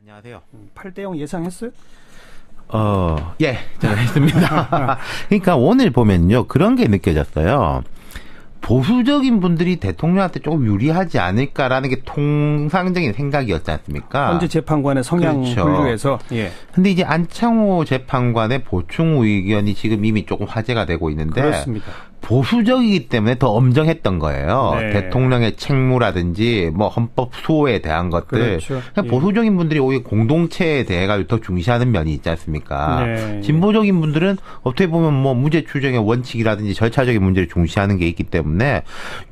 안녕하세요. 8대0 예상했어요? 예, 제가 했습니다. 그러니까 오늘 보면요, 그런 게 느껴졌어요. 보수적인 분들이 대통령한테 조금 유리하지 않을까라는 게 통상적인 생각이었지 않습니까? 헌재 재판관의 성향 그렇죠. 분류에서. 예. 근데 이제 안창호 재판관의 보충 의견이 지금 이미 조금 화제가 되고 있는데. 그렇습니다. 보수적이기 때문에 더 엄정했던 거예요. 네. 대통령의 책무라든지 뭐 헌법 수호에 대한 것들. 그렇죠. 그냥 보수적인 분들이 오히려 공동체에 대해 가지고 더 중시하는 면이 있지 않습니까? 네. 진보적인 분들은 어떻게 보면 뭐 무죄 추정의 원칙이라든지 절차적인 문제를 중시하는 게 있기 때문에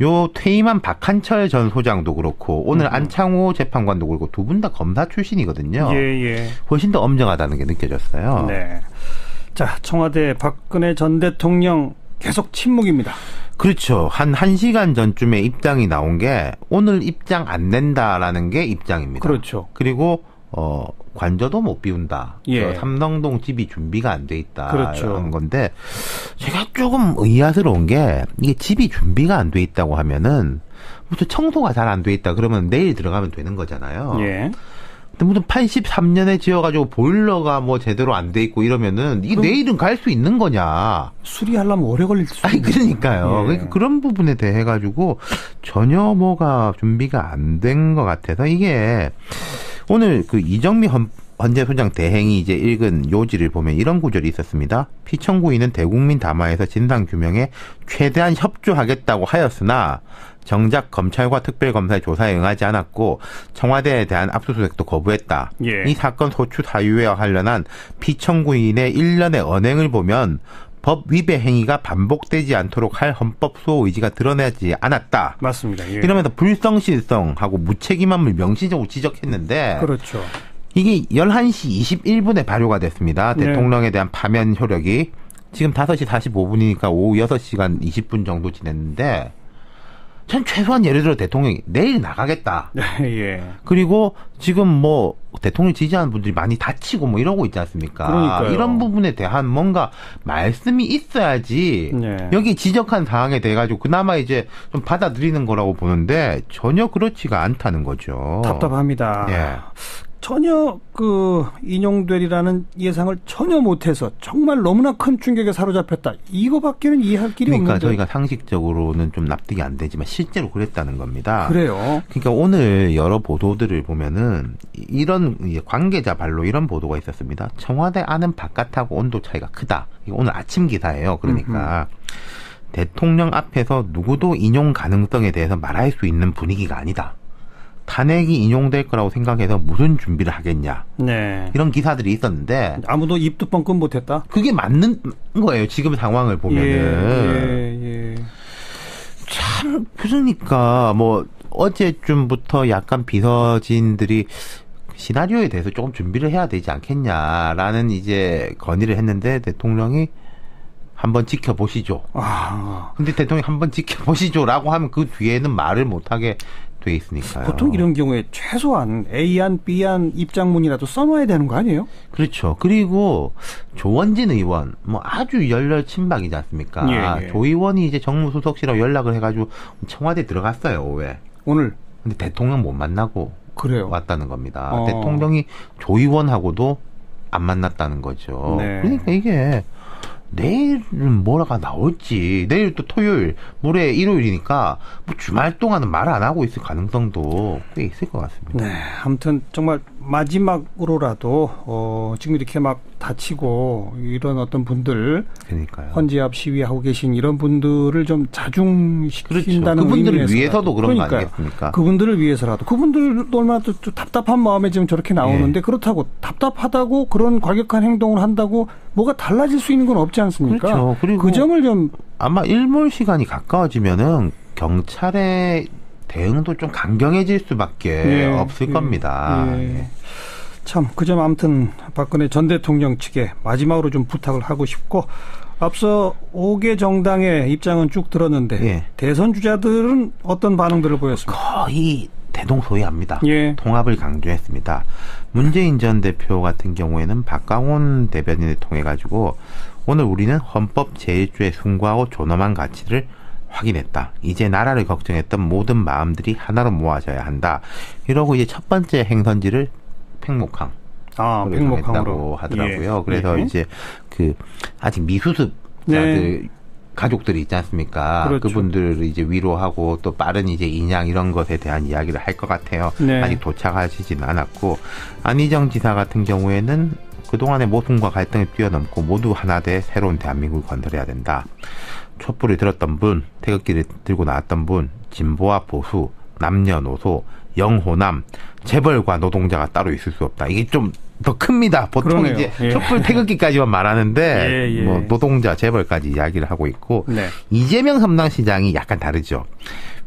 요 퇴임한 박한철 전 소장도 그렇고 오늘 안창호 재판관도 그렇고 두 분 다 검사 출신이거든요. 예. 훨씬 더 엄정하다는 게 느껴졌어요. 네. 자, 청와대 박근혜 전 대통령 계속 침묵입니다. 그렇죠. 한 1시간 전쯤에 입장이 나온 게 오늘 입장 안 낸다라는 게 입장입니다. 그렇죠. 그리고 관저도 못 비운다. 예. 삼성동 집이 준비가 안 돼 있다. 그렇죠. 하는 건데 제가 조금 의아스러운 게 이게 집이 준비가 안 돼 있다고 하면은 무슨 청소가 잘 안 돼 있다 그러면 내일 들어가면 되는 거잖아요. 예. 근데 무슨 83년에 지어가지고 보일러가 뭐 제대로 안 돼 있고 이러면은 이게 내일은 갈 수 있는 거냐? 수리하려면 오래 걸릴 수 아니 있는. 그러니까요. 예. 그러니까 그런 부분에 대해 가지고 전혀 뭐가 준비가 안 된 것 같아서 이게 오늘 그 이정미 헌재소장 대행이 이제 읽은 요지를 보면 이런 구절이 있었습니다. 피청구인은 대국민 담화에서 진상규명에 최대한 협조하겠다고 하였으나 정작 검찰과 특별검사의 조사에 응하지 않았고 청와대에 대한 압수수색도 거부했다. 예. 이 사건 소추 사유에 관련한 피청구인의 일련의 언행을 보면 법 위배 행위가 반복되지 않도록 할 헌법 수호 의지가 드러나지 않았다. 맞습니다. 예. 이러면서 불성실성하고 무책임함을 명시적으로 지적했는데 그렇죠. 이게 11시 21분에 발효가 됐습니다. 네. 대통령에 대한 파면 효력이 지금 5시 45분이니까 오후 6시간 20분 정도 지냈는데 전 최소한 예를 들어 대통령이 내일 나가겠다. 예. 그리고 지금 뭐 대통령 지지하는 분들이 많이 다치고 뭐 이러고 있지 않습니까? 그러니까요. 이런 부분에 대한 뭔가 말씀이 있어야지 네. 여기 지적한 사항에 대해 가지고 그나마 이제 좀 받아들이는 거라고 보는데 전혀 그렇지가 않다는 거죠. 답답합니다. 예. 전혀 인용되리라는 예상을 전혀 못해서 정말 너무나 큰 충격에 사로잡혔다. 이거밖에는 이해할 길이 그러니까 없는데. 저희가 상식적으로는 좀 납득이 안 되지만 실제로 그랬다는 겁니다. 그래요. 그러니까 오늘 여러 보도들을 보면은 이런 관계자 발로 이런 보도가 있었습니다. 청와대 안은 바깥하고 온도 차이가 크다. 이거 오늘 아침 기사예요. 그러니까 대통령 앞에서 누구도 인용 가능성에 대해서 말할 수 있는 분위기가 아니다. 탄핵이 인용될 거라고 생각해서 무슨 준비를 하겠냐. 네. 이런 기사들이 있었는데 아무도 입도 뻥끗 못했다. 그게 맞는 거예요. 지금 상황을 보면은. 예. 참 그러니까 뭐 어제쯤부터 약간 비서진들이 시나리오에 대해서 조금 준비를 해야 되지 않겠냐라는 이제 건의를 했는데 대통령이 한번 지켜보시죠. 근데 대통령이 한번 지켜보시죠라고 하면 그 뒤에는 말을 못하게 돼 있으니까요. 보통 이런 경우에 최소한 A안, B안 입장문이라도 써놔야 되는 거 아니에요? 그렇죠. 그리고 조원진 의원 뭐 아주 열렬 친박이지 않습니까? 예. 조 의원이 이제 정무수석실하고 연락을 해가지고 청와대 들어갔어요. 오후에. 오늘. 근데 대통령 못 만나고 그래요. 왔다는 겁니다. 대통령이 조 의원하고도 안 만났다는 거죠. 네. 그러니까 이게 내일은 뭐라가 나올지 내일 또 토요일 모레 일요일이니까 뭐 주말 동안은 말 안 하고 있을 가능성도 꽤 있을 것 같습니다. 네, 아무튼 정말 마지막으로라도 지금 이렇게 막 다치고 이런 어떤 분들 그러니까요. 헌재 앞 시위하고 계신 이런 분들을 좀 자중시킨다는 그렇죠. 그분들을 의미에서라도. 위해서도 그런 거 그러니까요. 아니겠습니까? 그분들을 위해서라도 그분들도 얼마나 또 답답한 마음에 지금 저렇게 나오는데 그렇다고 답답하다고 그런 과격한 행동을 한다고 뭐가 달라질 수 있는 건 없지 않습니까? 그렇죠. 그리고 그 점을 좀 아마 일몰 시간이 가까워지면은 경찰의 대응도 좀 강경해질 수밖에 없을 겁니다. 참, 그 점 아무튼 박근혜 전 대통령 측에 마지막으로 좀 부탁을 하고 싶고 앞서 5개 정당의 입장은 쭉 들었는데 대선 주자들은 어떤 반응들을 보였습니까? 거의 대동소이합니다. 통합을 강조했습니다. 문재인 전 대표 같은 경우에는 박강원 대변인을 통해 가지고 오늘 우리는 헌법 제1조에 순고하고 존엄한 가치를 확인했다. 이제 나라를 걱정했던 모든 마음들이 하나로 모아져야 한다. 이러고 이제 첫 번째 행선지를 팽목항. 팽목항으로 하더라고요. 예. 그래서 이제 아직 미수습자들 가족들이 있지 않습니까? 그렇죠. 그분들을 이제 위로하고 또 빠른 이제 인양 이런 것에 대한 이야기를 할 것 같아요. 아직 도착하시지는 않았고, 안희정 지사 같은 경우에는 그동안의 모순과 갈등을 뛰어넘고 모두 하나 돼 새로운 대한민국을 건설해야 된다. 촛불을 들었던 분, 태극기를 들고 나왔던 분, 진보와 보수, 남녀노소, 영호남, 재벌과 노동자가 따로 있을 수 없다. 이게 좀 더 큽니다. 보통 그러네요. 이제 촛불 태극기까지만 말하는데 뭐 노동자, 재벌까지 이야기를 하고 있고 이재명 성남시장이 약간 다르죠.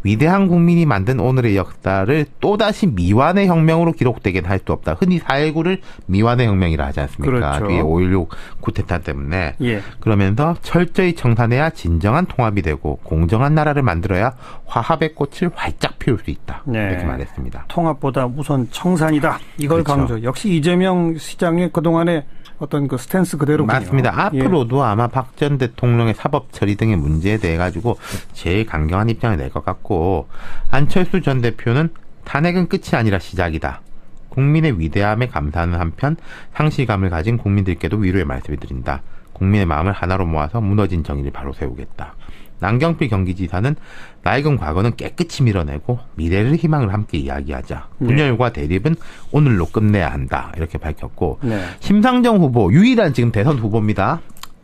위대한 국민이 만든 오늘의 역사를 또다시 미완의 혁명으로 기록되긴 할 수 없다. 흔히 4.19를 미완의 혁명이라 하지 않습니까? 그렇죠. 그게 5.16 쿠데타 때문에. 그러면서 철저히 청산해야 진정한 통합이 되고 공정한 나라를 만들어야 화합의 꽃을 활짝 피울 수 있다. 이렇게 말했습니다. 통합보다 우선 청산이다. 이걸 그렇죠. 강조. 역시 이재명 시장의 그동안의 어떤 그 스탠스 그대로군요. 맞습니다. 앞으로도 아마 박 전 대통령의 사법 처리 등의 문제에 대해 가지고 제일 강경한 입장을 낼 것 같고, 안철수 전 대표는 탄핵은 끝이 아니라 시작이다. 국민의 위대함에 감사하는 한편 상실감을 가진 국민들께도 위로의 말씀을 드린다. 국민의 마음을 하나로 모아서 무너진 정의를 바로 세우겠다. 남경필 경기지사는 낡은 과거는 깨끗이 밀어내고 미래를 희망을 함께 이야기하자. 분열과 대립은 오늘로 끝내야 한다. 이렇게 밝혔고 심상정 후보 유일한 지금 대선 후보입니다.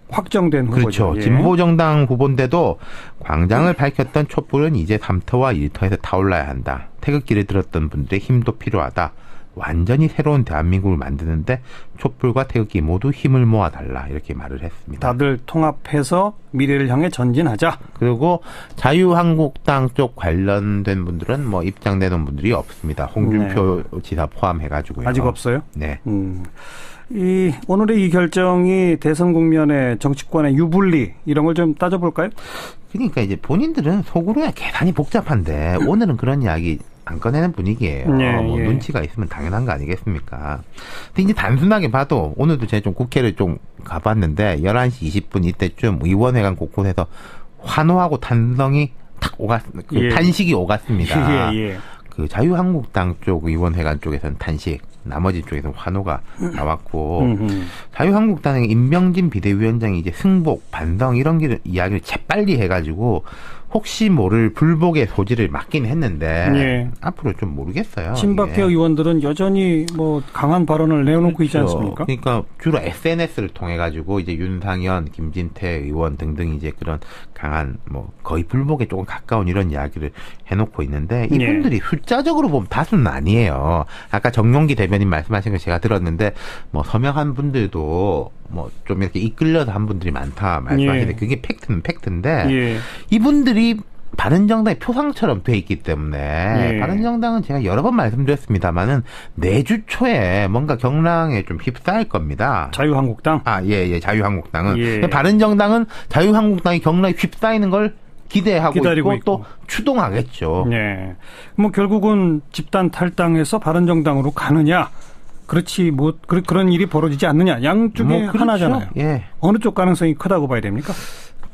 확정된 후보죠. 그렇죠. 진보정당 후보인데도 광장을 밝혔던 촛불은 이제 3터와 1터에서 타올라야 한다. 태극기를 들었던 분들의 힘도 필요하다. 완전히 새로운 대한민국을 만드는데 촛불과 태극기 모두 힘을 모아달라. 이렇게 말을 했습니다. 다들 통합해서 미래를 향해 전진하자. 그리고 자유한국당 쪽 관련된 분들은 뭐 입장 내놓은 분들이 없습니다. 홍준표 지사 포함해가지고요. 아직 없어요? 네. 오늘의 이 결정이 대선 국면의 정치권의 유불리 이런 걸 좀 따져볼까요? 그러니까 이제 본인들은 속으로야 계산이 복잡한데 오늘은 그런 이야기 안 꺼내는 분위기예요. 눈치가 있으면 당연한 거 아니겠습니까? 근데 이제 단순하게 봐도 오늘도 제가 좀 국회를 좀 가봤는데 11시 20분 이때쯤 의원회관 곳곳에서 환호하고 탄성이 탁 탄식이 오갔습니다. 그 자유한국당 쪽 의원회관 쪽에서는 탄식, 나머지 쪽에서는 환호가 나왔고 자유한국당의 임명진 비대위원장이 이제 승복, 반성 이런 이야기를 재빨리 해가지고 혹시 모를 불복의 소지를 맡긴 했는데 앞으로 좀 모르겠어요. 친박계 의원들은 여전히 뭐 강한 발언을 내놓고 그렇죠. 있지 않습니까? 그러니까 주로 SNS를 통해 가지고 이제 윤상현, 김진태 의원 등등 이제 그런 강한 뭐 거의 불복에 조금 가까운 이런 이야기를 해놓고 있는데 이분들이 숫자적으로 보면 다수는 아니에요. 아까 정용기 대변인 말씀하신 거 제가 들었는데 뭐 서명한 분들도 뭐 좀 이렇게 이끌려서 한 분들이 많다 말씀하시는데 그게 팩트는 팩트인데 이분들이 바른정당의 표상처럼 돼 있기 때문에 바른정당은 제가 여러 번 말씀드렸습니다만은 내주 초에 뭔가 경랑에 좀 휩싸일 겁니다. 자유한국당? 자유한국당은 바른정당은 자유한국당이 경랑에 휩싸이는 걸 기대하고 있고 또 추동하겠죠. 뭐 결국은 집단 탈당해서 바른정당으로 가느냐? 그렇지 뭐 그런 일이 벌어지지 않느냐? 양쪽에 뭐 그렇죠. 하나잖아요. 어느 쪽 가능성이 크다고 봐야 됩니까?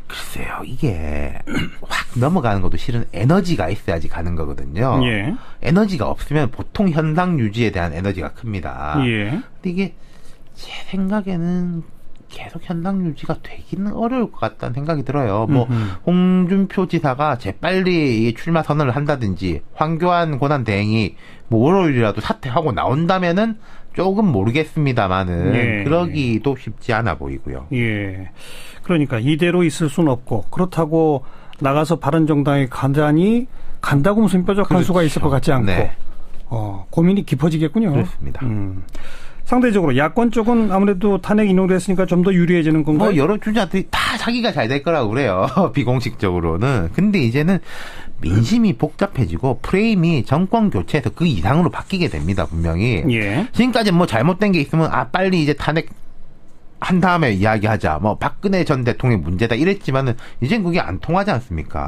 글쎄요, 이게 확 넘어가는 것도 실은 에너지가 있어야지 가는 거거든요. 에너지가 없으면 보통 현상 유지에 대한 에너지가 큽니다. 근데 이게 제 생각에는 계속 현상 유지가 되기는 어려울 것 같다는 생각이 들어요. 뭐 홍준표 지사가 재빨리 출마 선언을 한다든지 황교안 권한대행이 뭐 월요일이라도 사퇴하고 나온다면은 조금 모르겠습니다만은 그러기도 쉽지 않아 보이고요. 그러니까 이대로 있을 수는 없고 그렇다고 나가서 바른정당에 간다고 무슨 뾰족한 수가 있을 것 같지 않고 고민이 깊어지겠군요. 그렇습니다. 상대적으로 야권 쪽은 아무래도 탄핵 인용을 했으니까 좀 더 유리해지는 건가요? 여러 주자들이 다 자기가 잘 될 거라고 그래요. 비공식적으로는. 근데 이제는 민심이 복잡해지고 프레임이 정권 교체해서 그 이상으로 바뀌게 됩니다. 분명히. 지금까지 뭐 잘못된 게 있으면 빨리 이제 탄핵 한 다음에 이야기하자. 뭐 박근혜 전 대통령 문제다 이랬지만은 이젠 그게 안 통하지 않습니까?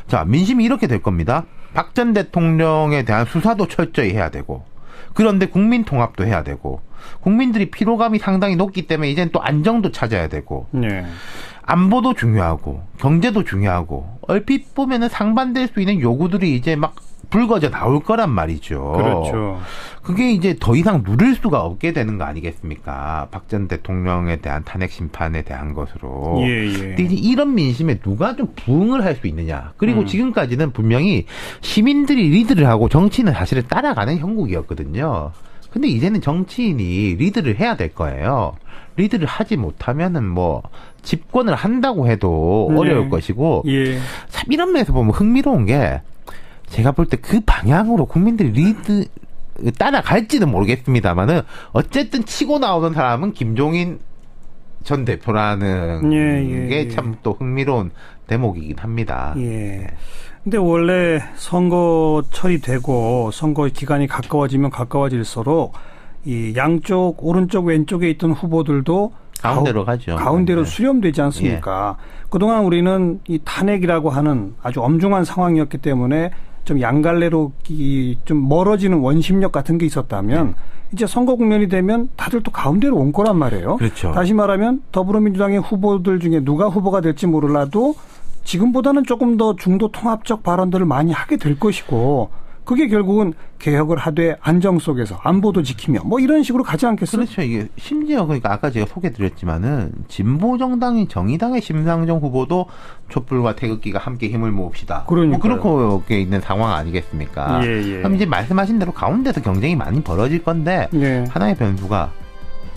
자, 민심이 이렇게 될 겁니다. 박 전 대통령에 대한 수사도 철저히 해야 되고 그런데 국민 통합도 해야 되고 국민들이 피로감이 상당히 높기 때문에 이젠 또 안정도 찾아야 되고 안보도 중요하고 경제도 중요하고 얼핏 보면은 상반될 수 있는 요구들이 이제 막 불거져 나올 거란 말이죠. 그렇죠. 그게 이제 더 이상 누를 수가 없게 되는 거 아니겠습니까? 박 전 대통령에 대한 탄핵 심판에 대한 것으로. 근데 이제 이런 민심에 누가 좀 부응을 할 수 있느냐. 그리고 지금까지는 분명히 시민들이 리드를 하고 정치인은 사실은 따라가는 형국이었거든요. 근데 이제는 정치인이 리드를 해야 될 거예요. 리드를 하지 못하면은 뭐 집권을 한다고 해도 어려울 것이고 참 이런 면에서 보면 흥미로운 게 제가 볼 때 그 방향으로 국민들이 리드 따라갈지는 모르겠습니다만은 어쨌든 치고 나오는 사람은 김종인 전 대표라는 게 참 또 흥미로운 대목이긴 합니다. 근데 원래 선거철이 되고 선거 기간이 가까워지면 가까워질수록 이 양쪽 오른쪽 왼쪽에 있던 후보들도 가운데로 가죠. 가운데로 수렴되지 않습니까? 그동안 우리는 이 탄핵이라고 하는 아주 엄중한 상황이었기 때문에 좀 양갈래로 좀 멀어지는 원심력 같은 게 있었다면 이제 선거 국면이 되면 다들 또 가운데로 온 거란 말이에요. 그렇죠. 다시 말하면 더불어민주당의 후보들 중에 누가 후보가 될지 몰라도 지금보다는 조금 더 중도 통합적 발언들을 많이 하게 될 것이고 그게 결국은 개혁을 하되 안정 속에서 안보도 지키며 뭐 이런 식으로 가지 않겠어요? 그렇죠. 이게 심지어 그러니까 아까 제가 소개드렸지만은 진보 정당인 정의당의 심상정 후보도 촛불과 태극기가 함께 힘을 모읍시다. 뭐 그렇게 있는 상황 아니겠습니까? 그럼 이제 말씀하신 대로 가운데서 경쟁이 많이 벌어질 건데 하나의 변수가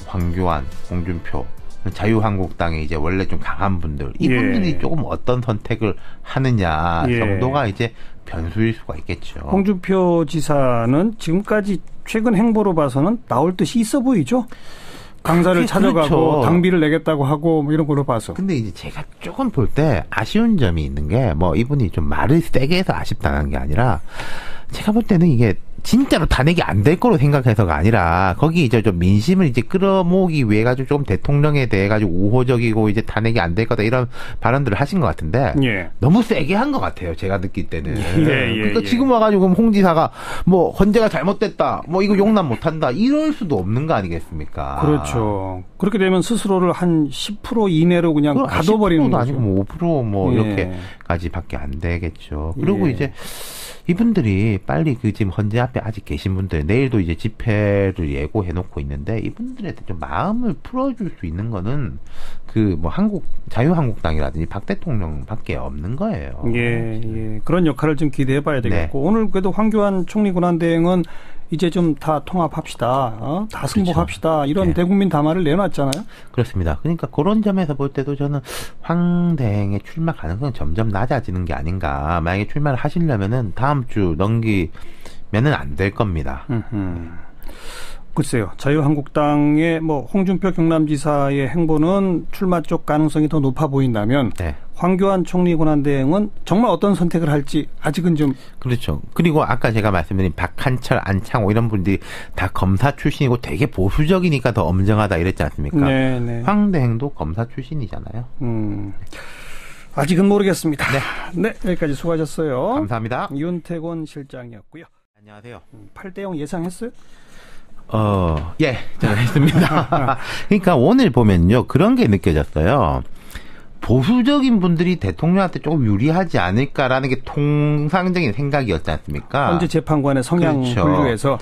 황교안, 홍준표 자유한국당에 이제 원래 좀 강한 분들 이분들이 조금 어떤 선택을 하느냐 정도가 이제 변수일 수가 있겠죠. 홍준표 지사는 지금까지 최근 행보로 봐서는 나올 뜻이 있어 보이죠. 강사를 찾아가고 당비를 내겠다고 하고 뭐 이런 걸로 봐서. 근데 이제 제가 조금 볼 때 아쉬운 점이 있는 게 뭐 이분이 좀 말을 세게 해서 아쉽다는 게 아니라 제가 볼 때는 이게 진짜로 탄핵이 안 될 거로 생각해서가 아니라 거기 이제 좀 민심을 이제 끌어모으기 위해 가지고 조금 대통령에 대해 가지고 우호적이고 이제 탄핵이 안 될 거다 이런 발언들을 하신 것 같은데 너무 세게 한 것 같아요. 제가 느낄 때는. 그러니까 지금 와가지고 홍 지사가 뭐 헌재가 잘못됐다, 뭐 이거 용납 못한다 이럴 수도 없는 거 아니겠습니까? 그렇죠. 그렇게 되면 스스로를 한 10% 이내로 그냥 가둬버리는 거죠. 아니고 뭐 5% 뭐 이렇게까지밖에 안 되겠죠. 그리고 이제 이분들이 빨리 그 지금 헌재 앞에 아직 계신 분들 내일도 이제 집회를 예고해놓고 있는데 이분들한테 좀 마음을 풀어줄 수 있는 거는 그 뭐 자유한국당이라든지 박 대통령밖에 없는 거예요. 그런 역할을 좀 기대해봐야 되겠고 오늘 그래도 황교안 총리 권한대행은 이제 좀 다 통합합시다. 다 승복합시다. 이런 대국민 담화를 내놨잖아요. 그렇습니다. 그러니까 그런 점에서 볼 때도 저는 황 대행의 출마 가능성은 점점 낮아지는 게 아닌가. 만약에 출마를 하시려면은 다음 주 넘기면은 안 될 겁니다. 글쎄요. 자유한국당의 뭐 홍준표 경남지사의 행보는 출마 쪽 가능성이 더 높아 보인다면 황교안 총리 권한대행은 정말 어떤 선택을 할지 아직은 좀 그렇죠. 그리고 아까 제가 말씀드린 박한철, 안창호 이런 분들이 다 검사 출신이고 되게 보수적이니까 더 엄정하다 이랬지 않습니까? 황 대행도 검사 출신이잖아요. 아직은 모르겠습니다. 네, 여기까지 수고하셨어요. 감사합니다. 윤태곤 실장이었고요. 안녕하세요. 8대0 예상했어요? 제가 했습니다. 그러니까 오늘 보면요. 그런 게 느껴졌어요. 보수적인 분들이 대통령한테 조금 유리하지 않을까라는 게 통상적인 생각이었지 않습니까? 헌재 재판관의 성향 분류에서.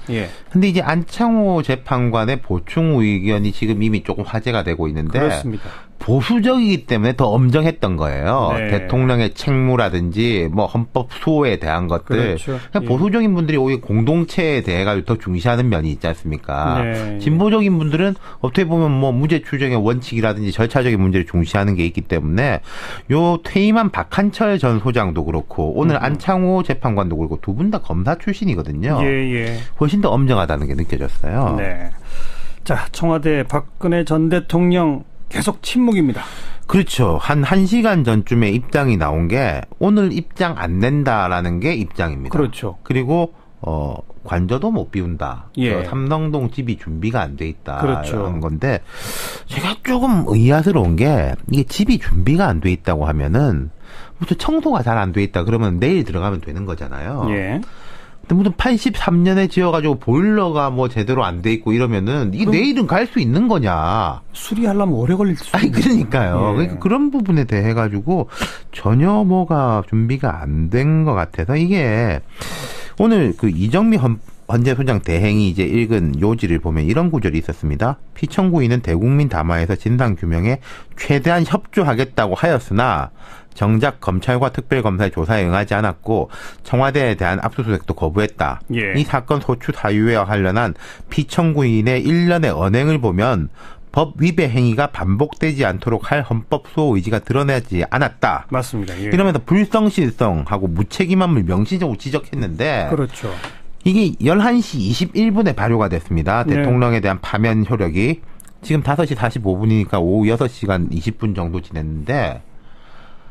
근데 이제 안창호 재판관의 보충 의견이 지금 이미 조금 화제가 되고 있는데. 그렇습니다. 보수적이기 때문에 더 엄정했던 거예요. 대통령의 책무라든지 뭐 헌법 수호에 대한 것들. 보수적인 분들이 오히려 공동체에 대해 가지고 더 중시하는 면이 있지 않습니까? 진보적인 분들은 어떻게 보면 뭐 무죄 추정의 원칙이라든지 절차적인 문제를 중시하는 게 있기 때문에 요 퇴임한 박한철 전 소장도 그렇고 오늘 안창호 재판관도 그렇고 두 분 다 검사 출신이거든요. 훨씬 더 엄정하다는 게 느껴졌어요. 자, 청와대 박근혜 전 대통령 계속 침묵입니다. 그렇죠. 한 1시간 전쯤에 입장이 나온 게 오늘 입장 안 낸다라는 게 입장입니다. 그렇죠. 그리고 관저도 못 비운다. 삼성동 집이 준비가 안 돼 있다. 하는 건데 제가 조금 의아스러운 게 이게 집이 준비가 안 돼 있다고 하면은 무슨 청소가 잘 안 돼 있다 그러면 내일 들어가면 되는 거잖아요. 근데 무슨 83년에 지어가지고 보일러가 뭐 제대로 안 돼 있고 이러면은 이게 내일은 갈 수 있는 거냐? 수리하려면 오래 걸릴 수. 그러니까요. 그러니까 그런 부분에 대해 가지고 전혀 뭐가 준비가 안 된 것 같아서 이게 오늘 그 이정미 헌재소장 대행이 이제 읽은 요지를 보면 이런 구절이 있었습니다. 피청구인은 대국민 담화에서 진상규명에 최대한 협조하겠다고 하였으나 정작 검찰과 특별검사의 조사에 응하지 않았고 청와대에 대한 압수수색도 거부했다. 예. 이 사건 소추 사유와 관련한 피청구인의 일련의 언행을 보면 법 위배 행위가 반복되지 않도록 할 헌법 수호 의지가 드러나지 않았다. 맞습니다. 예. 이러면서 불성실성하고 무책임함을 명시적으로 지적했는데 그렇죠. 이게 11시 21분에 발효가 됐습니다. 네. 대통령에 대한 파면 효력이 지금 5시 45분이니까 오후 6시간 20분 정도 지냈는데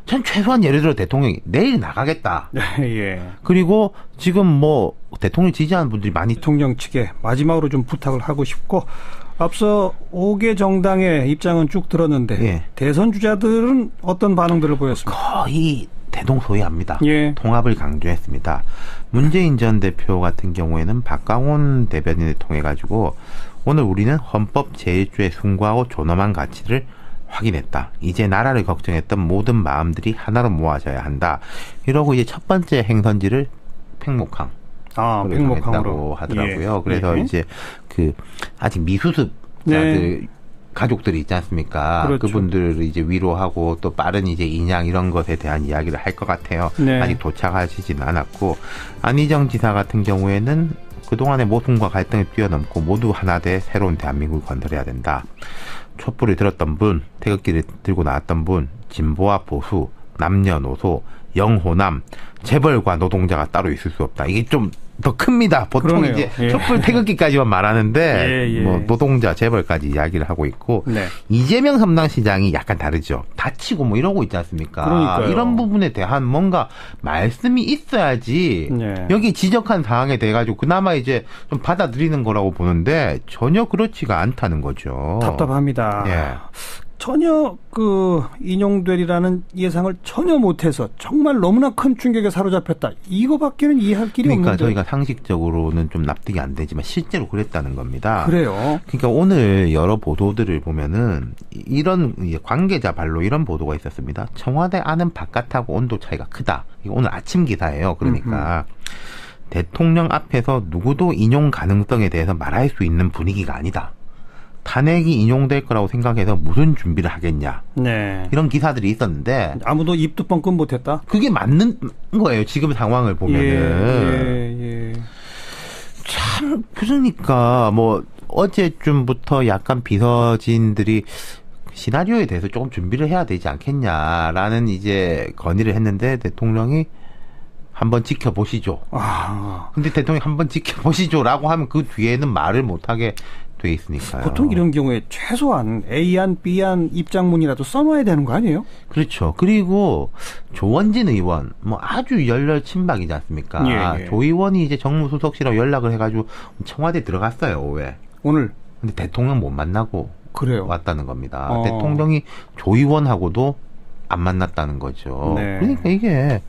전 최소한 예를 들어 대통령이 내일 나가겠다. 예. 그리고 지금 뭐 대통령 지지하는 분들이 많이 대통령 측에 마지막으로 좀 부탁을 하고 싶고 앞서 5개 정당의 입장은 쭉 들었는데 예. 대선 주자들은 어떤 반응들을 보였습니까? 거의 대동소이합니다. 예. 통합을 강조했습니다. 문재인 전 대표 같은 경우에는 박강원 대변인을 통해 가지고 오늘 우리는 헌법 제1조에 순고하고 존엄한 가치를 확인했다. 이제 나라를 걱정했던 모든 마음들이 하나로 모아져야 한다. 이러고 이제 첫 번째 행선지를 팽목항. 팽목항으로 하더라고요. 예. 그래서 예. 이제 그 아직 미수습자들 네. 가족들이 있지 않습니까? 그렇죠. 그분들을 이제 위로하고 또 빠른 이제 인양 이런 것에 대한 이야기를 할 것 같아요. 네. 아직 도착하시지는 않았고 안희정 지사 같은 경우에는 그동안의 모순과 갈등을 뛰어넘고 모두 하나 돼 새로운 대한민국을 건설해야 된다. 촛불을 들었던 분, 태극기를 들고 나왔던 분, 진보와 보수, 남녀노소, 영호남, 재벌과 노동자가 따로 있을 수 없다. 이게 좀 더 큽니다. 보통 그러네요. 이제 예. 촛불 태극기까지만 말하는데 예. 뭐 노동자, 재벌까지 이야기를 하고 있고 네. 이재명 성남시장이 약간 다르죠. 다치고 뭐 이러고 있지 않습니까? 그러니까요. 이런 부분에 대한 뭔가 말씀이 있어야지 네. 여기 지적한 사항에 대해 가지고 그나마 이제 좀 받아들이는 거라고 보는데 전혀 그렇지가 않다는 거죠. 답답합니다. 예. 전혀 그 인용되리라는 예상을 전혀 못해서 정말 너무나 큰 충격에 사로잡혔다. 이거밖에는 이해할 길이 그러니까 없는데. 저희가 상식적으로는 좀 납득이 안 되지만 실제로 그랬다는 겁니다. 그래요. 그러니까 오늘 여러 보도들을 보면은 이런 관계자 발로 이런 보도가 있었습니다. 청와대 안은 바깥하고 온도 차이가 크다. 이거 오늘 아침 기사예요. 그러니까 대통령 앞에서 누구도 인용 가능성에 대해서 말할 수 있는 분위기가 아니다. 탄핵이 인용될 거라고 생각해서 무슨 준비를 하겠냐. 네. 이런 기사들이 있었는데 아무도 입도 뻥끗 못했다. 그게 맞는 거예요. 지금 상황을 보면은. 예. 참 그러니까 뭐 어제쯤부터 약간 비서진들이 시나리오에 대해서 조금 준비를 해야 되지 않겠냐라는 이제 건의를 했는데 대통령이 한번 지켜보시죠. 근데 대통령이 한번 지켜보시죠라고 하면 그 뒤에는 말을 못하게 돼 있으니까요. 보통 이런 경우에 최소한 A안, B안 입장문이라도 써놔야 되는 거 아니에요? 그렇죠. 그리고 조원진 의원 뭐 아주 열렬 친박이지 않습니까? 예. 조 의원이 이제 정무수석실하고 연락을 해가지고 청와대 들어갔어요. 오후에. 오늘. 근데 대통령 못 만나고 그래요. 왔다는 겁니다. 대통령이 조 의원하고도 안 만났다는 거죠. 네. 그러니까 이게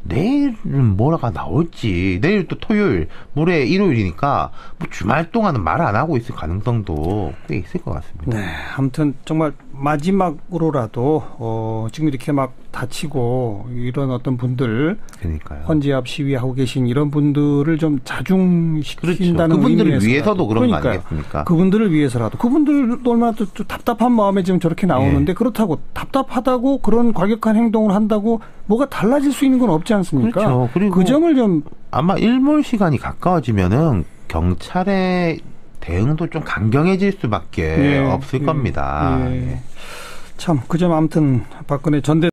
내일은 뭐라가 나올지 내일 또 토요일 모레 일요일이니까 뭐 주말 동안은 말 안 하고 있을 가능성도 꽤 있을 것 같습니다. 네, 아무튼 정말 마지막으로라도 지금 이렇게 막 다치고 이런 어떤 분들 그러니까요. 헌재 앞 시위하고 계신 이런 분들을 좀 자중시킨다는 그렇죠. 그분들을 의미에서라도. 위해서도 그런 거 그러니까요. 아니겠습니까? 그분들을 위해서라도 그분들도 얼마나 또 답답한 마음에 지금 저렇게 나오는데 그렇다고 답답하다고 그런 과격한 행동을 한다고 뭐가 달라질 수 있는 건 없지 않습니까? 그렇죠. 그리고 그 점을 좀 아마 일몰 시간이 가까워지면은 경찰의 대응도 좀 강경해질 수밖에 없을 겁니다. 참, 그 점 아무튼 박근혜 전